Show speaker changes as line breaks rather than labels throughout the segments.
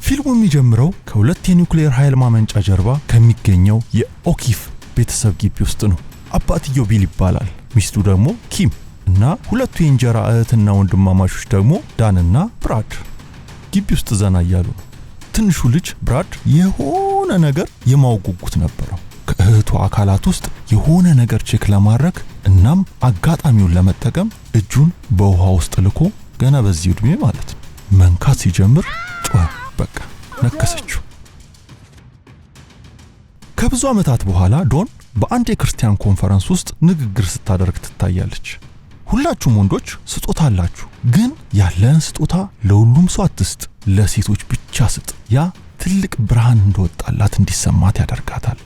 ፊልሙ የሚጀምረው ከሁለት የኒውክሌር ኃይል ማመንጫ ጀርባ ከሚገኘው የኦኪፍ ቤተሰብ ግቢ ውስጥ ነው። አባትየው ቢል ይባላል፣ ሚስቱ ደግሞ ኪም እና ሁለቱ የእንጀራ እህትና ወንድማማቾች ደግሞ ዳንና ብራድ ግቢ ውስጥ ዘና እያሉ ነው። ትንሹ ልጅ ብራድ የሆነ ነገር የማውጉጉት ነበረው። ከእህቱ አካላት ውስጥ የሆነ ነገር ቼክ ለማድረግ እናም አጋጣሚውን ለመጠቀም እጁን በውሃ ውስጥ ልኮ ገና በዚህ ዕድሜ ማለት ነው መንካት ሲጀምር ጮኸ። በቃ ነከሰችው። ከብዙ ዓመታት በኋላ ዶን በአንድ የክርስቲያን ኮንፈረንስ ውስጥ ንግግር ስታደርግ ትታያለች። ሁላችሁም ወንዶች ስጦታ አላችሁ፣ ግን ያለን ስጦታ ለሁሉም ሰው አትስጥ፣ ለሴቶች ብቻ ስጥ። ያ ትልቅ ብርሃን እንደወጣላት እንዲሰማት ያደርጋታል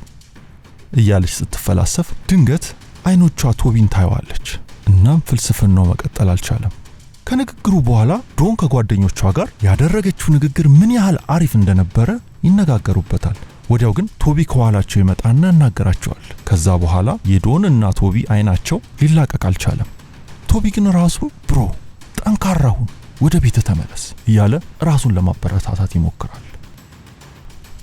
እያለች ስትፈላሰፍ ድንገት አይኖቿ ቶቢን ታየዋለች። እናም ፍልስፍናው መቀጠል አልቻለም። ከንግግሩ በኋላ ዶን ከጓደኞቿ ጋር ያደረገችው ንግግር ምን ያህል አሪፍ እንደነበረ ይነጋገሩበታል። ወዲያው ግን ቶቢ ከኋላቸው ይመጣና ያናገራቸዋል። ከዛ በኋላ የዶን እና ቶቢ አይናቸው ሊላቀቅ አልቻለም። ቶቢ ግን ራሱን ብሮ ጠንካራ ሁን፣ ወደ ቤት ተመለስ እያለ ራሱን ለማበረታታት ይሞክራል።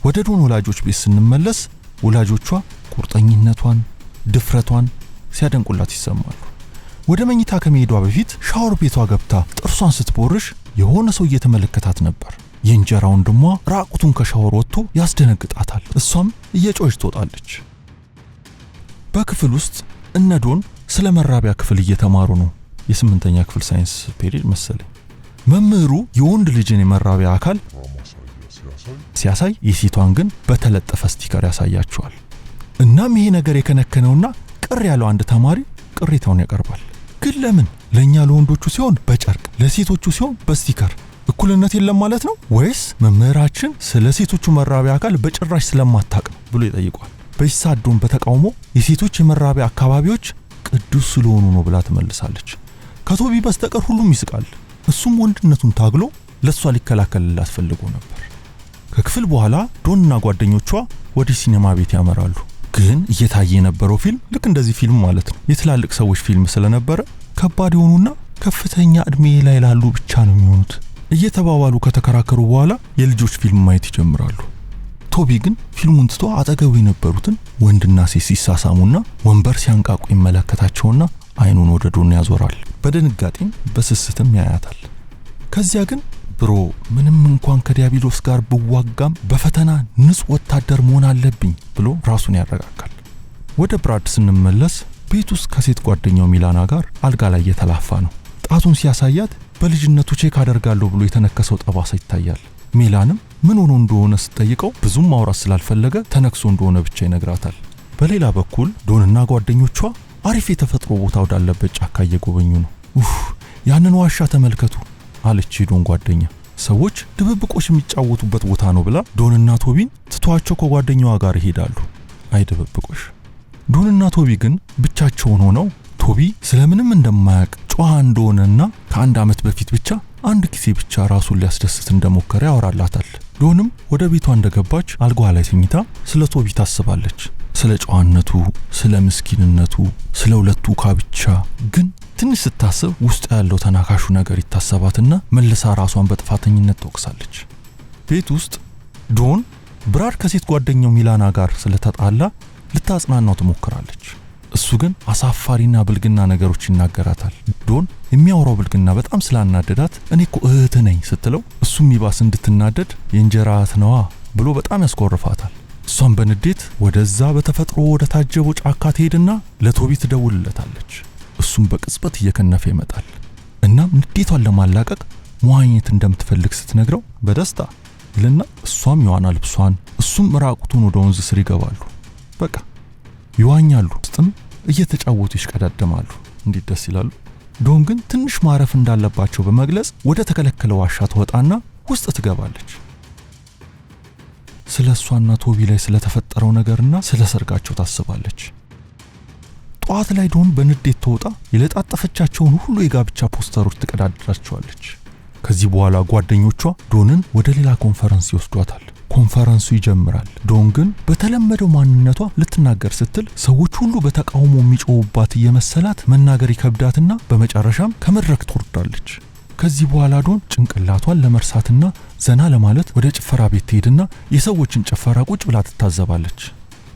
ወደ ዶን ወላጆች ቤት ስንመለስ ወላጆቿ ቁርጠኝነቷን፣ ድፍረቷን ሲያደንቁላት ይሰማሉ። ወደ መኝታ ከመሄዷ በፊት ሻወር ቤቷ ገብታ ጥርሷን ስትቦርሽ የሆነ ሰው እየተመለከታት ነበር። የእንጀራ ወንድሟ ራቁቱን ከሻወር ወጥቶ ያስደነግጣታል። እሷም እየጮኸች ትወጣለች። በክፍል ውስጥ እነ ዶን ስለ መራቢያ ክፍል እየተማሩ ነው። የ8ኛ ክፍል ሳይንስ ፔሪድ መሰለኝ። መምህሩ የወንድ ልጅን የመራቢያ አካል ሲያሳይ የሴቷን ግን በተለጠፈ ስቲከር ያሳያቸዋል። እናም ይሄ ነገር የከነከነውና ቅር ያለው አንድ ተማሪ ቅሬታውን ያቀርባል። ግን ለምን ለኛ ለወንዶቹ ሲሆን በጨርቅ ለሴቶቹ ሲሆን በስቲከር እኩልነት የለም ማለት ነው ወይስ መምህራችን ስለ ሴቶቹ መራቢያ አካል በጭራሽ ስለማታውቅ ነው ብሎ ይጠይቋል። በይሳት ዶን በተቃውሞ የሴቶች የመራቢያ አካባቢዎች ቅዱስ ስለሆኑ ነው ብላ ትመልሳለች። ከቶቢ በስተቀር ሁሉም ይስቃል። እሱም ወንድነቱን ታግሎ ለሷ ሊከላከልላት ፈልጎ ነበር። ከክፍል በኋላ ዶንና ጓደኞቿ ወደ ሲኔማ ቤት ያመራሉ። ግን እየታየ የነበረው ፊልም ልክ እንደዚህ ፊልም ማለት ነው የትላልቅ ሰዎች ፊልም ስለነበረ ከባድ የሆኑና ከፍተኛ እድሜ ላይ ላሉ ብቻ ነው የሚሆኑት እየተባባሉ ከተከራከሩ በኋላ የልጆች ፊልም ማየት ይጀምራሉ። ቶቢ ግን ፊልሙን ትቶ አጠገቡ የነበሩትን ወንድና ሴት ሲሳሳሙና ወንበር ሲያንቃቁ ይመለከታቸውና አይኑን ወደ ዶን ያዞራል። በድንጋጤም በስስትም ያያታል። ከዚያ ግን ብሮ ምንም እንኳን ከዲያብሎስ ጋር ብዋጋም በፈተና ንጹህ ወታደር መሆን አለብኝ ብሎ ራሱን ያረጋጋል። ወደ ብራድ ስንመለስ ቤት ውስጥ ከሴት ጓደኛው ሚላና ጋር አልጋ ላይ እየተላፋ ነው። ጣቱን ሲያሳያት በልጅነቱ ቼክ አደርጋለሁ ብሎ የተነከሰው ጠባሳ ይታያል። ሚላንም ምን ሆኖ እንደሆነ ስትጠይቀው ብዙም ማውራት ስላልፈለገ ተነክሶ እንደሆነ ብቻ ይነግራታል። በሌላ በኩል ዶንና ጓደኞቿ አሪፍ የተፈጥሮ ቦታ ወዳለበት ጫካ እየጎበኙ ነው። ያንን ዋሻ ተመልከቱ አለች ዶን ጓደኛ። ሰዎች ድብብቆሽ የሚጫወቱበት ቦታ ነው ብላ ዶንና ቶቢን ትቷቸው ከጓደኛዋ ጋር ይሄዳሉ። አይ ድብብቆሽ። ዶንና ቶቢ ግን ብቻቸውን ሆነው ቶቢ ስለምንም እንደማያውቅ ጮሃ እንደሆነና ከአንድ ዓመት በፊት ብቻ አንድ ጊዜ ብቻ ራሱን ሊያስደስት እንደሞከረ ያወራላታል። ዶንም ወደ ቤቷ እንደገባች አልጋዋ ላይ ተኝታ ስለ ቶቢ ታስባለች። ስለ ጨዋነቱ፣ ስለ ምስኪንነቱ፣ ስለ ሁለቱ ካብቻ። ግን ትንሽ ስታስብ ውስጥ ያለው ተናካሹ ነገር ይታሰባትና መልሳ ራሷን በጥፋተኝነት ተወቅሳለች። ቤት ውስጥ ዶን ብራድ ከሴት ጓደኛው ሚላና ጋር ስለተጣላ ልታጽናናው ትሞክራለች። እሱ ግን አሳፋሪና ብልግና ነገሮች ይናገራታል። ዶን የሚያወራው ብልግና በጣም ስላናደዳት እኔ እኮ እህት ነኝ ስትለው እሱም ይባስ እንድትናደድ የእንጀራ እህት ነዋ ብሎ በጣም ያስቆርፋታል። እሷም በንዴት ወደዛ በተፈጥሮ ወደ ታጀበው ጫካ ትሄድና ለቶቢ ትደውልለታለች። እሱም በቅጽበት እየከነፈ ይመጣል። እናም ንዴቷን ለማላቀቅ መዋኘት እንደምትፈልግ ስትነግረው በደስታ ይልና እሷም የዋና ልብሷን እሱም ራቁቱን ወደ ወንዝ ስር ይገባሉ። በቃ ይዋኛሉ። ውስጥም እየተጫወቱ ይሽቀዳደማሉ። እንዴት ደስ ይላሉ። ዶን ግን ትንሽ ማረፍ እንዳለባቸው በመግለጽ ወደ ተከለከለ ዋሻ ትወጣና ውስጥ ትገባለች። ስለሷና ቶቢ ላይ ስለተፈጠረው ነገርና ስለ ሰርጋቸው ታስባለች። ጧት ላይ ዶን በንዴት ተወጣ የለጣጠፈቻቸውን ሁሉ የጋብቻ ፖስተሮች ትቀዳድራቸዋለች። ከዚህ በኋላ ጓደኞቿ ዶንን ወደ ሌላ ኮንፈረንስ ይወስዷታል። ኮንፈረንሱ ይጀምራል። ዶን ግን በተለመደው ማንነቷ ልትናገር ስትል ሰዎች ሁሉ በተቃውሞ የሚጮውባት እየመሰላት መናገር ይከብዳትና በመጨረሻም ከመድረክ ትወርዳለች። ከዚህ በኋላ ዶን ጭንቅላቷን ለመርሳትና ዘና ለማለት ወደ ጭፈራ ቤት ትሄድና የሰዎችን ጭፈራ ቁጭ ብላ ትታዘባለች።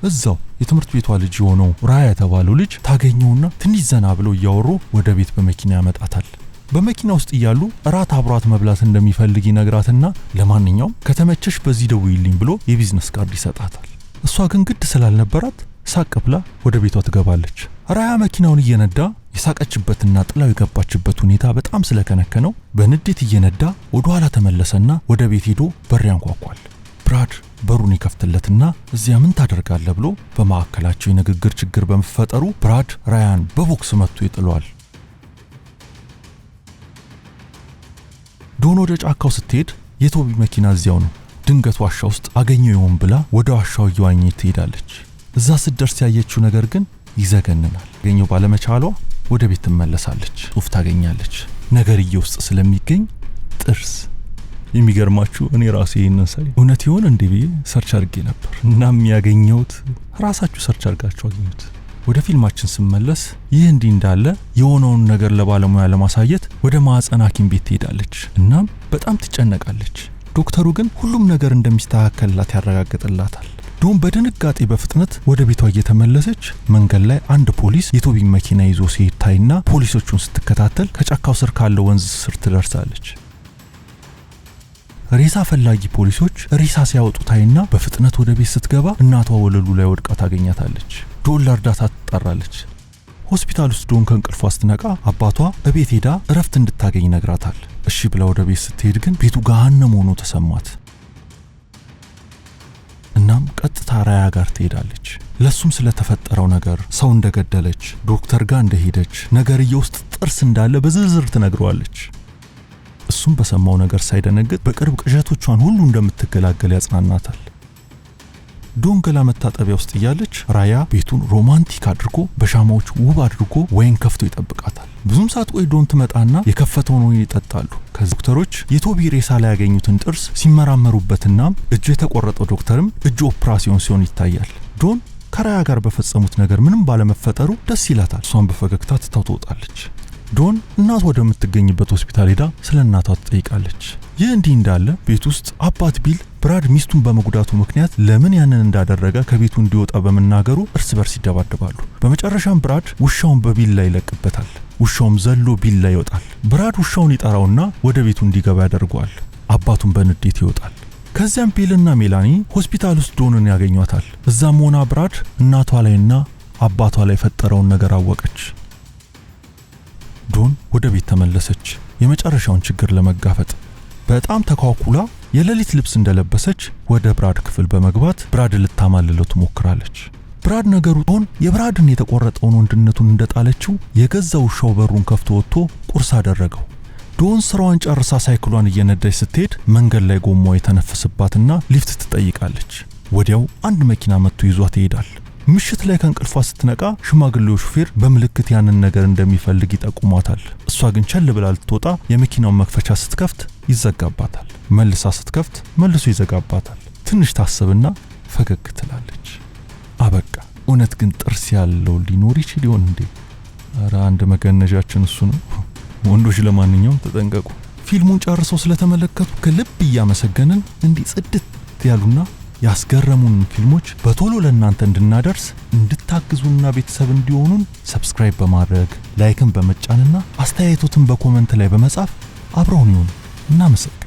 እዛው የትምህርት ቤቷ ልጅ የሆነው ራያ የተባለው ልጅ ታገኘውና ትንሽ ዘና ብለው እያወሩ ወደ ቤት በመኪና ያመጣታል። በመኪና ውስጥ እያሉ እራት አብሯት መብላት እንደሚፈልግ ይነግራትና ለማንኛውም ከተመቸሽ በዚህ ደውይልኝ ብሎ የቢዝነስ ካርድ ይሰጣታል። እሷ ግን ግድ ስላልነበራት ሳቅ ብላ ወደ ቤቷ ትገባለች። ራያ መኪናውን እየነዳ የሳቀችበትና ጥላው የገባችበት ሁኔታ በጣም ስለከነከነው በንዴት እየነዳ ወደ ኋላ ተመለሰና ወደ ቤት ሄዶ በር ያንኳኳል። ብራድ በሩን ይከፍትለትና እዚያ ምን ታደርጋለህ ብሎ በማዕከላቸው የንግግር ችግር በመፈጠሩ ብራድ ራያን በቦክስ መጥቶ ይጥለዋል። ዶን ወደ ጫካው ስትሄድ የቶቢ መኪና እዚያው ነው። ድንገት ዋሻ ውስጥ አገኘው ይሆን ብላ ወደ ዋሻው እየዋኘች ትሄዳለች። እዛ ስትደርስ ያየችው ነገር ግን ይዘገንናል። አገኘው ባለመቻሏ ወደ ቤት ትመለሳለች። ጽሑፍ ታገኛለች። ነገርዬ ውስጥ ስለሚገኝ ጥርስ። የሚገርማችሁ እኔ ራሴ ይሄንን ሳይ እውነት ይሆን እንዴ ብዬ ሰርች አድርጌ ነበር። እናም ያገኘሁት ራሳችሁ ሰርች አድርጋችሁ አገኙት። ወደ ፊልማችን ስመለስ ይህ እንዲህ እንዳለ የሆነውን ነገር ለባለሙያ ለማሳየት ወደ ማዕፀን ሐኪም ቤት ትሄዳለች። እናም በጣም ትጨነቃለች። ዶክተሩ ግን ሁሉም ነገር እንደሚስተካከልላት ያረጋግጥላታል። ዶን በድንጋጤ በፍጥነት ወደ ቤቷ እየተመለሰች መንገድ ላይ አንድ ፖሊስ የቶቢን መኪና ይዞ ሲሄድ ታይና ፖሊሶቹን ስትከታተል ከጫካው ስር ካለው ወንዝ ስር ትደርሳለች። ሬሳ ፈላጊ ፖሊሶች ሬሳ ሲያወጡ ታይና በፍጥነት ወደ ቤት ስትገባ እናቷ ወለሉ ላይ ወድቃ ታገኛታለች። ዶን ለእርዳታ ትጣራለች። ሆስፒታል ውስጥ ዶን ከእንቅልፏ ስትነቃ አባቷ በቤት ሄዳ እረፍት እንድታገኝ ነግራታል። እሺ ብላ ወደ ቤት ስትሄድ ግን ቤቱ ገሃነም ሆኖ ተሰማት። እናም ቀጥታ ራያ ጋር ትሄዳለች። ለሱም ስለተፈጠረው ነገር፣ ሰው እንደገደለች፣ ዶክተር ጋር እንደሄደች፣ ነገርዬው ውስጥ ጥርስ እንዳለ በዝርዝር ትነግረዋለች። እሱም በሰማው ነገር ሳይደነግጥ በቅርብ ቅዠቶቿን ሁሉ እንደምትገላገል ያጽናናታል። ዶን ገላ መታጠቢያ ውስጥ እያለች ራያ ቤቱን ሮማንቲክ አድርጎ በሻማዎች ውብ አድርጎ ወይን ከፍቶ ይጠብቃታል። ብዙም ሳትቆይ ዶን ትመጣና የከፈተውን ወይን ይጠጣሉ። ከዶክተሮች የቶቢ ሬሳ ላይ ያገኙትን ጥርስ ሲመራመሩበትና እጁ የተቆረጠው ዶክተርም እጁ ኦፕራሲዮን ሲሆን ይታያል። ዶን ከራያ ጋር በፈጸሙት ነገር ምንም ባለመፈጠሩ ደስ ይላታል። እሷን በፈገግታ ትታው ትወጣለች። ዶን እናቷ ወደምትገኝበት ሆስፒታል ሄዳ ስለ እናቷ ትጠይቃለች። ይህ እንዲህ እንዳለ ቤት ውስጥ አባት ቢል ብራድ ሚስቱን በመጉዳቱ ምክንያት ለምን ያንን እንዳደረገ ከቤቱ እንዲወጣ በመናገሩ እርስ በርስ ይደባደባሉ። በመጨረሻም ብራድ ውሻውን በቢላ ይለቅበታል። ውሻውም ዘሎ ቢላ ይወጣል። ብራድ ውሻውን ይጠራውና ወደ ቤቱ እንዲገባ ያደርገዋል። አባቱን በንዴት ይወጣል። ከዚያም ቢልና ሜላኒ ሆስፒታል ውስጥ ዶንን ያገኟታል። እዛም ሆና ብራድ እናቷ ላይና አባቷ ላይ የፈጠረውን ነገር አወቀች። ዶን ወደ ቤት ተመለሰች። የመጨረሻውን ችግር ለመጋፈጥ በጣም ተኳኩላ የሌሊት ልብስ እንደለበሰች ወደ ብራድ ክፍል በመግባት ብራድ ልታማልለው ትሞክራለች። ብራድ ነገሩ ዶን የብራድን የተቆረጠውን ወንድነቱን እንደጣለችው የገዛ ውሻው በሩን ከፍቶ ወጥቶ ቁርስ አደረገው። ዶን ስራዋን ጨርሳ ሳይክሏን እየነዳች ስትሄድ መንገድ ላይ ጎማው የተነፈሰባትና ሊፍት ትጠይቃለች። ወዲያው አንድ መኪና መጥቶ ይዟት ይሄዳል። ምሽት ላይ ከእንቅልፏ ስትነቃ ሽማግሌው ሹፌር በምልክት ያንን ነገር እንደሚፈልግ ይጠቁማታል። እሷ ግን ቸል ብላ ልትወጣ የመኪናውን መክፈቻ ስትከፍት ይዘጋባታል። መልሳ ስትከፍት መልሶ ይዘጋባታል። ትንሽ ታስብና ፈገግ ትላለች። አበቃ። እውነት ግን ጥርስ ያለው ሊኖር ይችል ይሆን እንዴ? ኧረ አንድ መገነዣችን እሱ ነው። ወንዶች ለማንኛውም ተጠንቀቁ። ፊልሙን ጨርሰው ስለተመለከቱ ከልብ እያመሰገንን እንዲህ ጽድት ያሉና ያስገረሙን ፊልሞች በቶሎ ለእናንተ እንድናደርስ እንድታግዙና ቤተሰብ እንዲሆኑን ሰብስክራይብ በማድረግ ላይክን በመጫንና አስተያየቶትን በኮሜንት ላይ በመጻፍ አብረውን ይሁኑ። እናመሰግናለን።